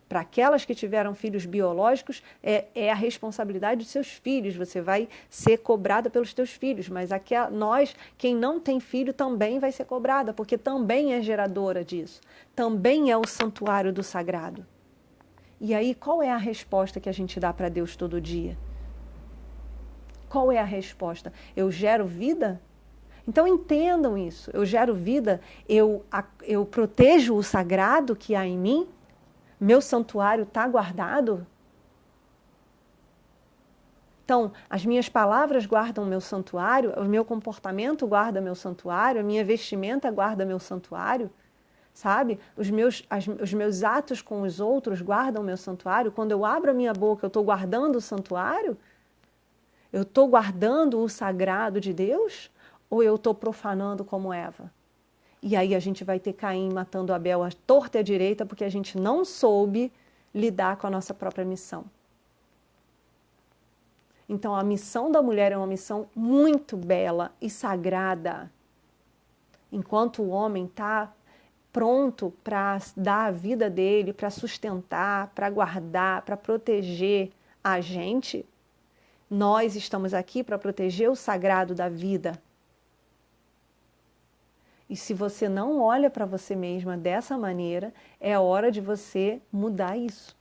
Para aquelas que tiveram filhos biológicos, é a responsabilidade dos seus filhos, você vai ser cobrada pelos teus filhos, mas nós, quem não tem filho, também vai ser cobrada, porque também é geradora disso, também é o santuário do sagrado. E aí, qual é a resposta que a gente dá para Deus todo dia? Qual é a resposta? Eu gero vida? Então entendam isso, eu gero vida, eu protejo o sagrado que há em mim? Meu santuário está guardado? Então, as minhas palavras guardam meu santuário, o meu comportamento guarda meu santuário, a minha vestimenta guarda meu santuário, sabe? Os meus atos com os outros guardam meu santuário. Quando eu abro a minha boca, eu estou guardando o santuário? Eu estou guardando o sagrado de Deus? Ou eu estou profanando como Eva? E aí a gente vai ter Caim matando Abel à torta e à direita porque a gente não soube lidar com a nossa própria missão. Então a missão da mulher é uma missão muito bela e sagrada. Enquanto o homem está pronto para dar a vida dele, para sustentar, para guardar, para proteger a gente, nós estamos aqui para proteger o sagrado da vida. E se você não olha para você mesma dessa maneira, é hora de você mudar isso.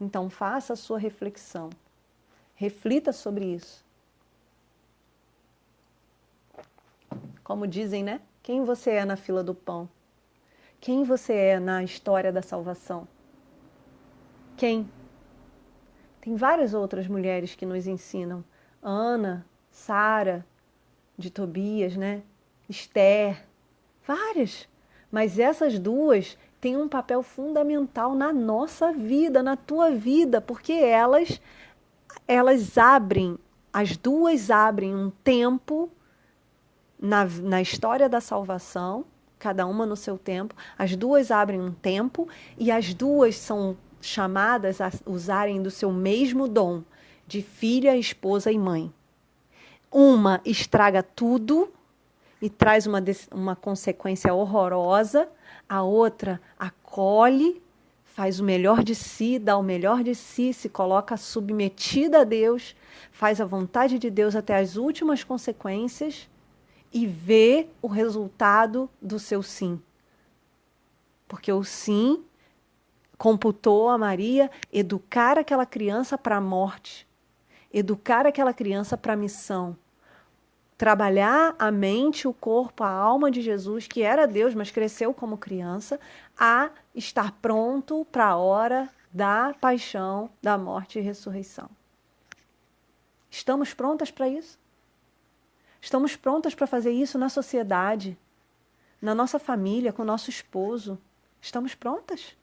Então faça a sua reflexão. Reflita sobre isso. Como dizem, né? Quem você é na fila do pão? Quem você é na história da salvação? Quem? Tem várias outras mulheres que nos ensinam. Ana, Sara, de Tobias, né? Esther, várias. Mas essas duas têm um papel fundamental na nossa vida, na tua vida, porque elas abrem As duas abrem um tempo na história da salvação, cada uma no seu tempo. As duas abrem um tempo e as duas são chamadas a usarem do seu mesmo dom de filha, esposa e mãe. Uma estraga tudo e traz uma consequência horrorosa, a outra acolhe, faz o melhor de si, dá o melhor de si, se coloca submetida a Deus, faz a vontade de Deus até as últimas consequências e vê o resultado do seu sim. Porque o sim computou a Maria educar aquela criança para a morte, educar aquela criança para a missão, trabalhar a mente, o corpo, a alma de Jesus, que era Deus, mas cresceu como criança, a estar pronto para a hora da paixão, da morte e ressurreição. Estamos prontas para isso? Estamos prontas para fazer isso na sociedade, na nossa família, com o nosso esposo? Estamos prontas?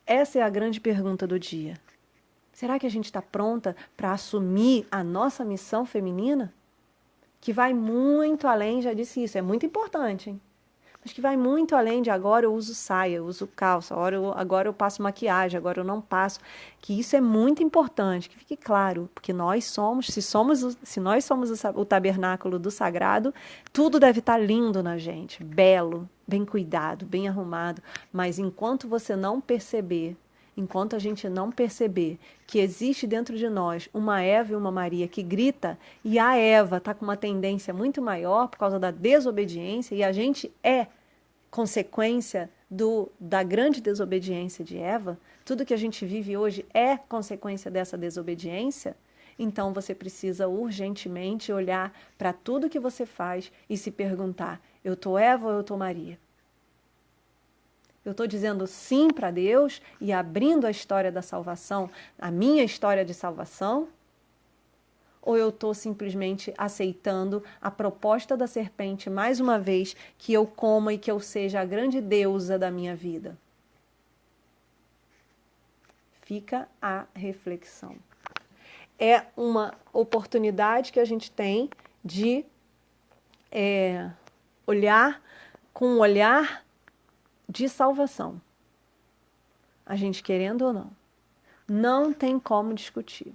Essa é a grande pergunta do dia. Será que a gente está pronta para assumir a nossa missão feminina? Que vai muito além, já disse isso, é muito importante, hein? Mas que vai muito além de agora eu uso saia, eu uso calça, agora eu passo maquiagem, agora eu não passo. Que isso é muito importante, que fique claro, porque nós somos, se nós somos o tabernáculo do sagrado, tudo deve estar lindo na gente, belo, bem cuidado, bem arrumado. Mas enquanto você não perceber, enquanto a gente não perceber que existe dentro de nós uma Eva e uma Maria que grita, e a Eva está com uma tendência muito maior por causa da desobediência, e a gente é consequência da grande desobediência de Eva, tudo que a gente vive hoje é consequência dessa desobediência, então você precisa urgentemente olhar para tudo que você faz e se perguntar, eu estou Eva ou eu estou Maria? Eu estou dizendo sim para Deus e abrindo a história da salvação, a minha história de salvação? Ou eu estou simplesmente aceitando a proposta da serpente, mais uma vez, que eu coma e que eu seja a grande deusa da minha vida? Fica a reflexão. É uma oportunidade que a gente tem de olhar com um olhar de salvação. A gente querendo ou não. Não tem como discutir.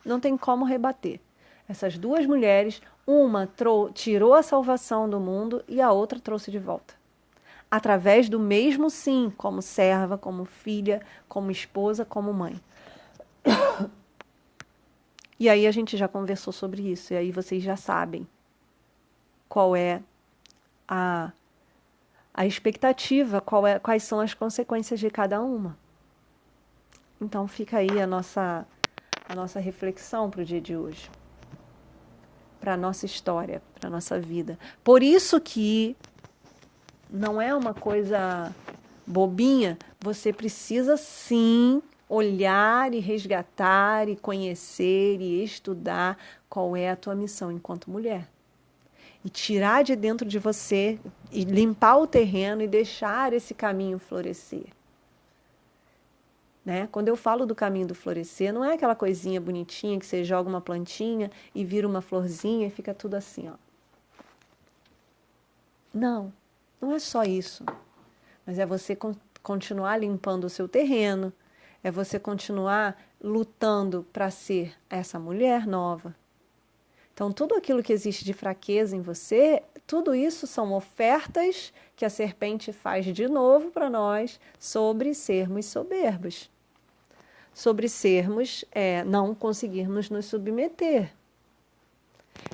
Não tem como rebater. Essas duas mulheres, uma tirou a salvação do mundo e a outra trouxe de volta. Através do mesmo sim, como serva, como filha, como esposa, como mãe. E aí a gente já conversou sobre isso, e aí vocês já sabem qual é a expectativa, quais são as consequências de cada uma. Então fica aí a nossa reflexão para o dia de hoje, para a nossa história, para a nossa vida. Por isso que não é uma coisa bobinha, você precisa sim olhar e resgatar e conhecer e estudar qual é a tua missão enquanto mulher. E tirar de dentro de você, e limpar o terreno e deixar esse caminho florescer. Né? Quando eu falo do caminho do florescer, não é aquela coisinha bonitinha que você joga uma plantinha e vira uma florzinha e fica tudo assim, ó. Não, não é só isso. Mas é você continuar limpando o seu terreno, é você continuar lutando para ser essa mulher nova. Então, tudo aquilo que existe de fraqueza em você, tudo isso são ofertas que a serpente faz de novo para nós sobre sermos soberbos. Sobre sermos, não conseguirmos nos submeter.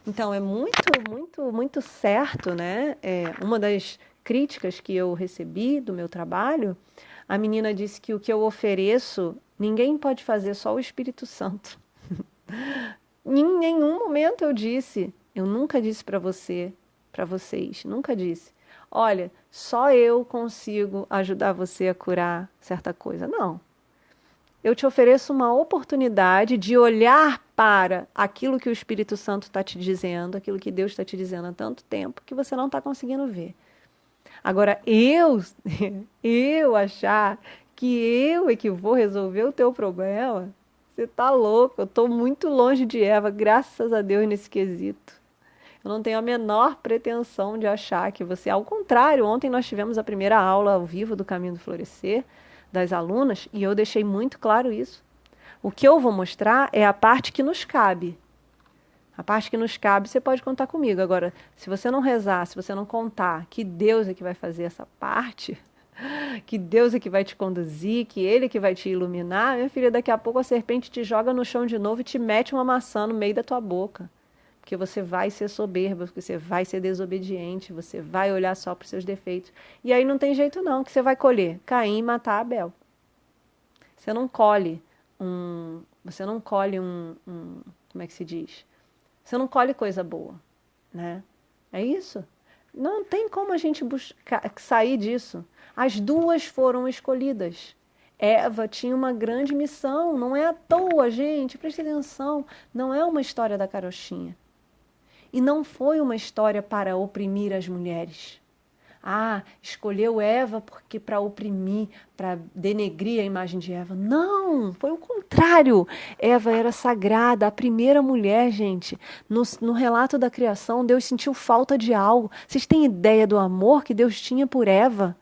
Então, é muito, muito, muito certo, né? Uma das críticas que eu recebi do meu trabalho, a menina disse que o que eu ofereço, ninguém pode fazer, só o Espírito Santo. Em nenhum momento eu nunca disse para vocês, nunca disse, olha, só eu consigo ajudar você a curar certa coisa. Não. Eu te ofereço uma oportunidade de olhar para aquilo que o Espírito Santo está te dizendo, aquilo que Deus está te dizendo há tanto tempo, que você não está conseguindo ver. Agora, eu achar que eu é que vou resolver o teu problema, Você tá louco, eu tô muito longe de Eva, graças a Deus, nesse quesito. Eu não tenho a menor pretensão de achar que você... Ao contrário, ontem nós tivemos a primeira aula ao vivo do Caminho do Florescer, das alunas, e eu deixei muito claro isso. O que eu vou mostrar é a parte que nos cabe. A parte que nos cabe, você pode contar comigo. Agora, se você não rezar, se você não contar que Deus é que vai fazer essa parte, que Deus é que vai te conduzir, que Ele é que vai te iluminar, minha filha, daqui a pouco a serpente te joga no chão de novo e te mete uma maçã no meio da tua boca. Porque você vai ser soberba, porque você vai ser desobediente, você vai olhar só para os seus defeitos. E aí não tem jeito não, que você vai colher Caim e matar Abel. Você não colhe como é que se diz? Você não colhe coisa boa, né? É isso. Não tem como a gente sair disso. As duas foram escolhidas. Eva tinha uma grande missão, não é à toa, gente, preste atenção, não é uma história da carochinha. E não foi uma história para oprimir as mulheres. Ah, escolheu Eva porque para oprimir, para denegrir a imagem de Eva. Não, foi o contrário. Eva era sagrada, a primeira mulher, gente. No relato da criação, Deus sentiu falta de algo. Vocês têm ideia do amor que Deus tinha por Eva?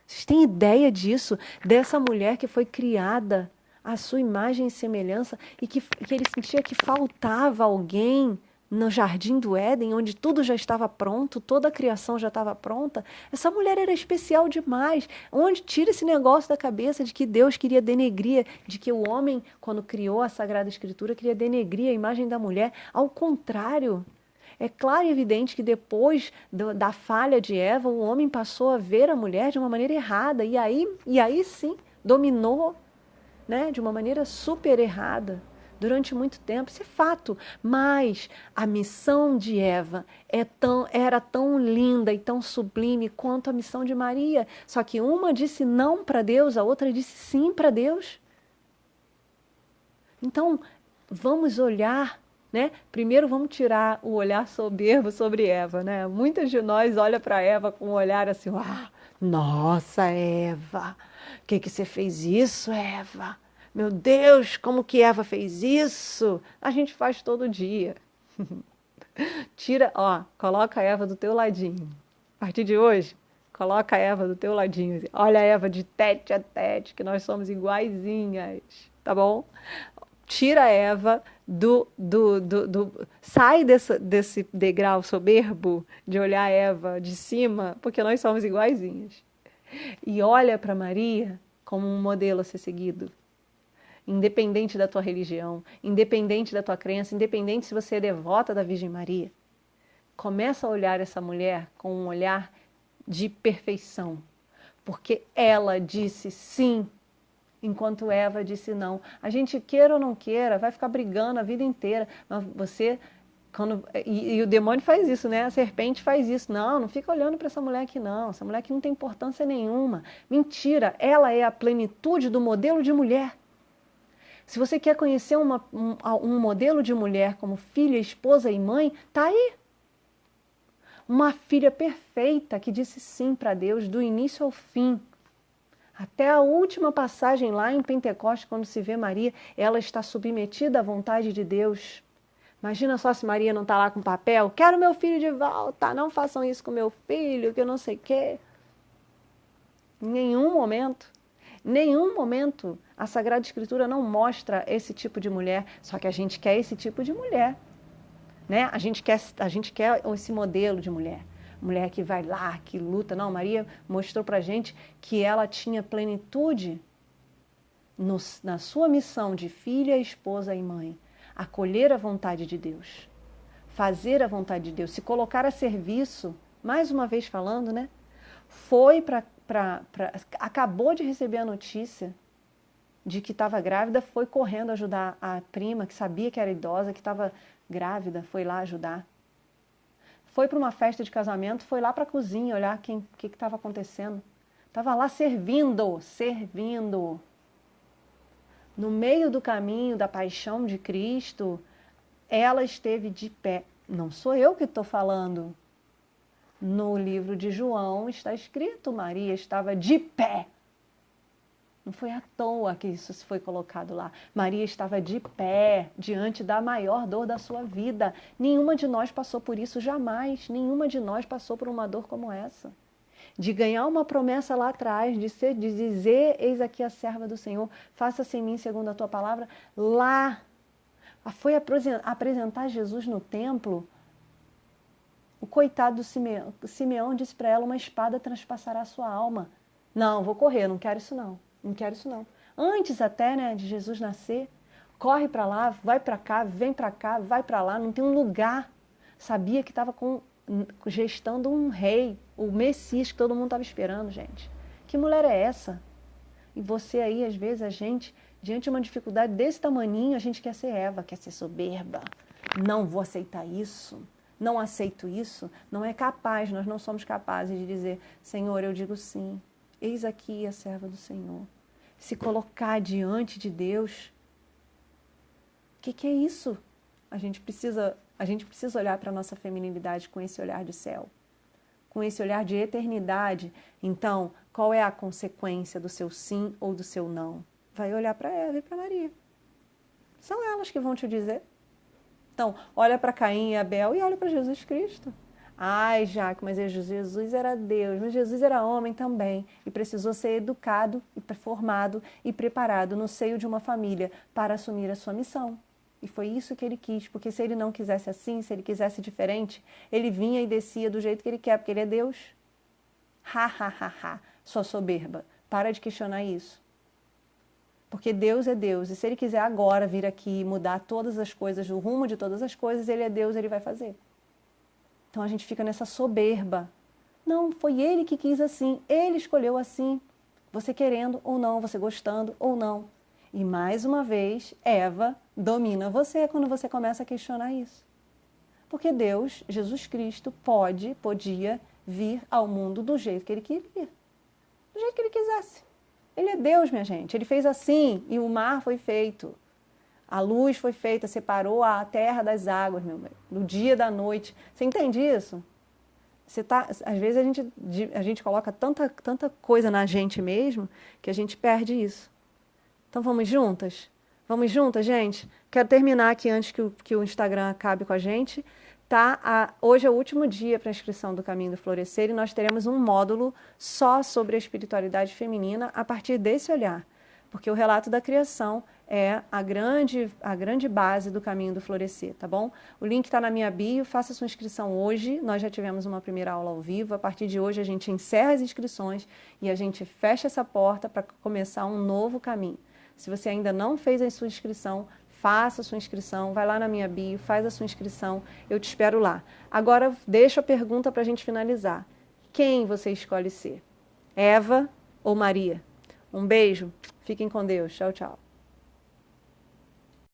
Vocês têm ideia disso? Dessa mulher que foi criada à sua imagem e semelhança e que ele sentia que faltava alguém no jardim do Éden, onde tudo já estava pronto, toda a criação já estava pronta. Essa mulher era especial demais. Onde tira esse negócio da cabeça de que Deus queria denegrir, de que o homem, quando criou a Sagrada Escritura, queria denegrir a imagem da mulher? Ao contrário. É claro e evidente que depois da falha de Eva, o homem passou a ver a mulher de uma maneira errada. E aí sim, dominou, né, de uma maneira super errada. Durante muito tempo, isso é fato. Mas a missão de Eva era tão linda e tão sublime quanto a missão de Maria. Só que uma disse não para Deus, a outra disse sim para Deus. Então, vamos olhar, né? Primeiro vamos tirar o olhar soberbo sobre Eva, né? Muitas de nós olham para Eva com um olhar assim, nossa, Eva, que você fez isso, Eva? Meu Deus, como que Eva fez isso? A gente faz todo dia. Tira, coloca a Eva do teu ladinho. A partir de hoje, coloca a Eva do teu ladinho. Olha a Eva de tete a tete, que nós somos iguaizinhas, tá bom? Tira a Eva sai desse degrau soberbo de olhar a Eva de cima, porque nós somos iguaizinhas. E olha para Maria como um modelo a ser seguido. Independente da tua religião, independente da tua crença, independente se você é devota da Virgem Maria. Começa a olhar essa mulher com um olhar de perfeição, porque ela disse sim, enquanto Eva disse não. A gente, queira ou não queira, vai ficar brigando a vida inteira, mas você... E o demônio faz isso, né? A serpente faz isso. Não fica olhando para essa mulher aqui não, essa mulher aqui não tem importância nenhuma. Mentira, ela é a plenitude do modelo de mulher. Se você quer conhecer um modelo de mulher como filha, esposa e mãe, tá aí. Uma filha perfeita que disse sim para Deus do início ao fim. Até a última passagem lá em Pentecostes, quando se vê Maria, ela está submetida à vontade de Deus. Imagina só se Maria não está lá com papel. Quero meu filho de volta, não façam isso com meu filho, que eu não sei o quê. Em nenhum momento a Sagrada Escritura não mostra esse tipo de mulher, só que a gente quer esse tipo de mulher, né? A gente quer esse modelo de mulher, mulher que vai lá, que luta. Não, Maria mostrou pra gente que ela tinha plenitude na sua missão de filha, esposa e mãe, acolher a vontade de Deus, fazer a vontade de Deus, se colocar a serviço, mais uma vez falando, né? Foi acabou de receber a notícia de que estava grávida, foi correndo ajudar a prima, que sabia que era idosa, que estava grávida, foi lá ajudar. Foi para uma festa de casamento, foi lá para a cozinha olhar o que estava acontecendo. Estava lá servindo. No meio do caminho da paixão de Cristo, ela esteve de pé. Não sou eu que estou falando. No livro de João está escrito, Maria estava de pé Não foi à toa que isso foi colocado lá. Maria estava de pé diante da maior dor da sua vida. Nenhuma de nós passou por isso jamais. Nenhuma de nós passou por uma dor como essa. De ganhar uma promessa lá atrás, de dizer, eis aqui a serva do Senhor, faça-se em mim segundo a tua palavra. Lá, foi apresentar Jesus no templo. O coitado do Simeão disse para ela, uma espada transpassará a sua alma. Não, vou correr, não quero isso não. Não quero isso não. Antes até, né, de Jesus nascer, corre para lá, vai para cá, vem para cá, vai para lá, não tem um lugar. Sabia que estava gestando um rei, o Messias que todo mundo estava esperando, gente. Que mulher é essa? E você aí, às vezes, a gente, diante de uma dificuldade desse tamaninho, a gente quer ser Eva, quer ser soberba. Não vou aceitar isso. Não aceito isso. Não é capaz, nós não somos capazes de dizer, Senhor, eu digo sim. Eis aqui a serva do Senhor. Se colocar diante de Deus. O que é isso? A gente precisa olhar para a nossa feminilidade com esse olhar de céu. Com esse olhar de eternidade. Então, qual é a consequência do seu sim ou do seu não? Vai olhar para Eva e para Maria. São elas que vão te dizer. Então, olha para Caim e Abel e olha para Jesus Cristo. Ai, Jaque, mas Jesus era Deus, mas Jesus era homem também e precisou ser educado, e formado e preparado no seio de uma família para assumir a sua missão. E foi isso que ele quis, porque se ele não quisesse assim, se ele quisesse diferente, ele vinha e descia do jeito que ele quer, porque ele é Deus. Sua soberba. Para de questionar isso. Porque Deus é Deus, e se ele quiser agora vir aqui e mudar todas as coisas, o rumo de todas as coisas, ele é Deus, ele vai fazer. Então a gente fica nessa soberba. Não, foi ele que quis assim, ele escolheu assim, você querendo ou não, você gostando ou não. E mais uma vez, Eva domina você quando você começa a questionar isso. Porque Deus, Jesus Cristo, podia vir ao mundo do jeito que ele queria, do jeito que ele quisesse. Ele é Deus, minha gente. Ele fez assim e o mar foi feito. A luz foi feita, separou a terra das águas, meu bem, do dia da noite. Você entende isso? Às vezes a gente coloca tanta coisa na gente mesmo que a gente perde isso. Então vamos juntas? Vamos juntas, gente? Quero terminar aqui antes que o Instagram acabe com a gente. Hoje é o último dia para a inscrição do Caminho do Florescer e nós teremos um módulo só sobre a espiritualidade feminina a partir desse olhar. Porque o relato da criação é a grande base do Caminho do Florescer, tá bom? O link está na minha bio, faça sua inscrição hoje. Nós já tivemos uma primeira aula ao vivo. A partir de hoje a gente encerra as inscrições e a gente fecha essa porta para começar um novo caminho. Se você ainda não fez a sua inscrição, faça a sua inscrição, vai lá na minha bio, faz a sua inscrição, eu te espero lá. Agora, deixa a pergunta para a gente finalizar. Quem você escolhe ser? Eva ou Maria? Um beijo, fiquem com Deus, tchau, tchau.